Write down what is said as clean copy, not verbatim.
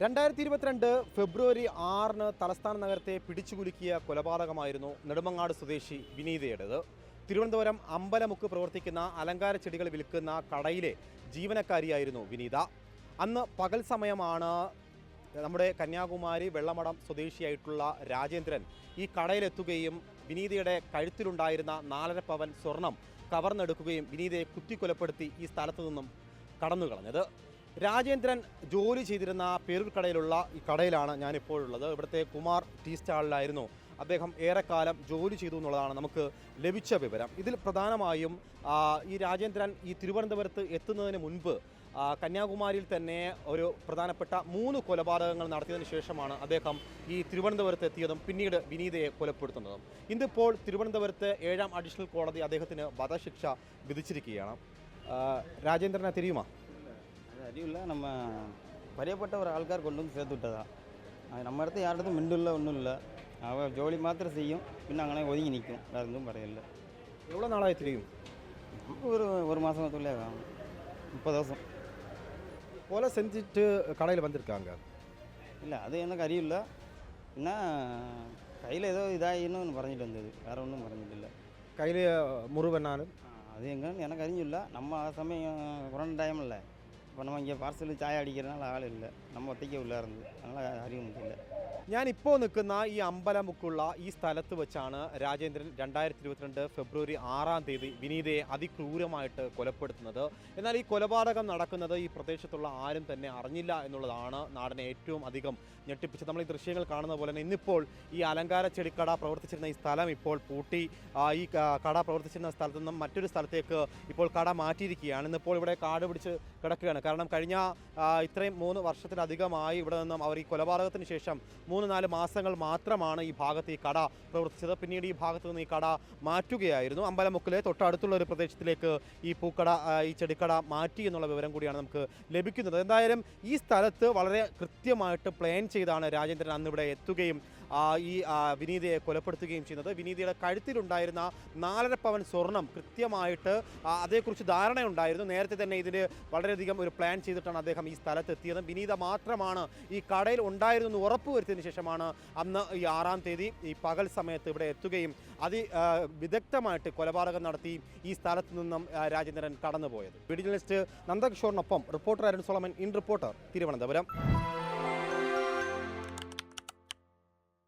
2022 ഫെബ്രുവരി 6 തലസ്ഥാന നഗരത്തെ പിടിച്ചുകുലുക്കിയ കൊലപാതകമായിരുന്നു നെടുമങ്ങാട് സ്വദേശി വിനീതയുടേത്. തിരുവനന്തപുരം അമ്പലമുക്ക് പ്രവർത്തിക്കുന്ന അലങ്കാര ചെടികൾ വിൽക്കുന്ന കടയിലെ ജീവനക്കാരിയായിരുന്നു വിനീത. അന്ന് പകൽ സമയമാണ് നമ്മുടെ കന്യാകുമാരി വെള്ളമടം സ്വദേശിയായിട്ടുള്ള രാജേന്ദ്രൻ ഈ കടയിലെത്തുകയും വിനീതയുടെ കഴുത്തിലുണ്ടായിരുന്ന 4.5 പവൻ സ്വർണം കവർന്നെടുക്കുകയും വിനീതയെ കുത്തിക്കൊലപ്പെടുത്തി ഈ സ്ഥലത്തു നിന്നും കടന്നു കളഞ്ഞത്. രാജേന്ദ്രൻ ജോലി ചെയ്തിരുന്ന പേരൂർക്കടയിലുള്ള ഈ കടയിലാണ് ഞാനിപ്പോഴുള്ളത്. ഇവിടുത്തെ കുമാർ ടീ സ്റ്റാളിലായിരുന്നു അദ്ദേഹം ഏറെക്കാലം ജോലി ചെയ്തു എന്നുള്ളതാണ് നമുക്ക് ലഭിച്ച വിവരം. ഇതിൽ പ്രധാനമായും ഈ രാജേന്ദ്രൻ ഈ തിരുവനന്തപുരത്ത് എത്തുന്നതിന് മുൻപ് കന്യാകുമാരിയിൽ തന്നെ ഒരു പ്രധാനപ്പെട്ട 3 കൊലപാതകങ്ങൾ നടത്തിയതിനു ശേഷമാണ് അദ്ദേഹം ഈ തിരുവനന്തപുരത്ത് എത്തിയതും പിന്നീട് വിനീതയെ കൊലപ്പെടുത്തുന്നതും. ഇന്നിപ്പോൾ തിരുവനന്തപുരത്ത് 7ാം അഡീഷണൽ കോടതി അദ്ദേഹത്തിന് വധശിക്ഷ വിധിച്ചിരിക്കുകയാണ്. രാജേന്ദ്രനെ தெரியுமா? அறிவில்லை. நம்ம பரியப்பட்ட ஒரு ஆள்கார் கொண்டு வந்து சேர்த்து விட்டதா. நம்ம இடத்துல யார்கிட்டும் மிண்டு இல்லை, ஒன்றும் இல்லை. அவள் ஜோலி மாத்திரம் செய்யும், பின்ன அங்கே ஒதுங்கி நிற்கும், வேறு எதுவும் படையில்லை. எவ்வளோ நாளாக தெரியும்? ஒரு மாதத்துக்குள்ளே ஆகும், 30 வருஷம். கொலை செஞ்சுட்டு கடையில் வந்திருக்காங்க. இல்லை, அது எனக்கு அறிவில்லை. என்ன கையில் ஏதோ இதாகின்னு പറഞ്ഞിട്ട് வந்தது, வேறு ஒன்றும் പറഞ്ഞിട്ടില്ല. கையில் முருகனானு அது எங்கன்னு எனக்கு அறிஞ்சில்லை. நம்ம ആ സമയം கொரோனா டைம் இல்லை. இப்போ நம்ம இங்கே பார்സൽ ചായ അടിக்கிறதுனால ആൾ இல்லை, நம்ம ഒറ്റയ്ക്ക് ഉള്ള ഇറങ്ങി, அதனால் അറിയൊന്നും ഇല്ല. ഞാനിപ്പോൾ നിൽക്കുന്ന ഈ അമ്പലമുക്കുള്ള ഈ സ്ഥലത്ത് വെച്ചാണ് രാജേന്ദ്രൻ 2022 ഫെബ്രുവരി 6 വിനീതയെ അതിക്രൂരമായിട്ട് കൊലപ്പെടുത്തുന്നത്. എന്നാൽ ഈ കൊലപാതകം നടക്കുന്നത് ഈ പ്രദേശത്തുള്ള ആരും തന്നെ അറിഞ്ഞില്ല എന്നുള്ളതാണ് നാടിനെ ഏറ്റവും അധികം ഞെട്ടിപ്പിച്ചത്. നമ്മൾ ഈ ദൃശ്യങ്ങൾ കാണുന്ന പോലെ തന്നെ ഇന്നിപ്പോൾ ഈ അലങ്കാര ചെടിക്കട പ്രവർത്തിച്ചിരുന്ന ഈ സ്ഥലം ഇപ്പോൾ പൂട്ടി ഈ കട പ്രവർത്തിച്ചിരുന്ന സ്ഥലത്തു നിന്നും മറ്റൊരു സ്ഥലത്തേക്ക് ഇപ്പോൾ കട മാറ്റിയിരിക്കുകയാണ്. ഇന്നിപ്പോൾ ഇവിടെ കാട് പിടിച്ച് കിടക്കുകയാണ്. കാരണം കഴിഞ്ഞ ഇത്രയും 3 വർഷത്തിലധികമായി ഇവിടെ നിന്നും അവർ ഈ കൊലപാതകത്തിന് ശേഷം 3-4 മാസങ്ങൾ മാത്രമാണ് ഈ ഭാഗത്ത് ഈ കട പ്രവർത്തിച്ചത്. പിന്നീട് ഈ ഭാഗത്ത് നിന്ന് ഈ കട മാറ്റുകയായിരുന്നു. അമ്പലമുക്കിലെ തൊട്ടടുത്തുള്ള ഒരു പ്രദേശത്തിലേക്ക് ഈ പൂക്കട ഈ ചെടിക്കട മാറ്റി എന്നുള്ള വിവരം കൂടിയാണ് നമുക്ക് ലഭിക്കുന്നത്. എന്തായാലും ഈ സ്ഥലത്ത് വളരെ കൃത്യമായിട്ട് പ്ലാൻ ചെയ്താണ് രാജേന്ദ്രൻ അന്നിവിടെ എത്തുകയും ഈ വിനീതയെ കൊലപ്പെടുത്തുകയും ചെയ്യുന്നത്. വിനീതയുടെ കഴുത്തിലുണ്ടായിരുന്ന 4.5 പവൻ സ്വർണം കൃത്യമായിട്ട് അതേക്കുറിച്ച് ധാരണയുണ്ടായിരുന്നു. നേരത്തെ തന്നെ ഇതിന് വളരെയധികം ഒരു പ്ലാൻ ചെയ്തിട്ടാണ് അദ്ദേഹം ഈ സ്ഥലത്ത് എത്തിയത്. വിനീത മാത്രമാണ് ഈ കടയിൽ ഉണ്ടായിരുന്നെന്ന് ഉറപ്പുവരുത്തിയതിനു ശേഷമാണ് അന്ന് ഈ 6-ാം തീയതി ഈ പകൽ സമയത്ത് ഇവിടെ എത്തുകയും വിദഗ്ധമായിട്ട് കൊലപാതകം നടത്തി ഈ സ്ഥലത്ത് നിന്നും രാജേന്ദ്രൻ കടന്നുപോയത്. വീഡിയോ ജേർണലിസ്റ്റ് നന്ദകിഷോറിനൊപ്പം reporter Arun Solomon, in reporter, Thiruvananthapuram.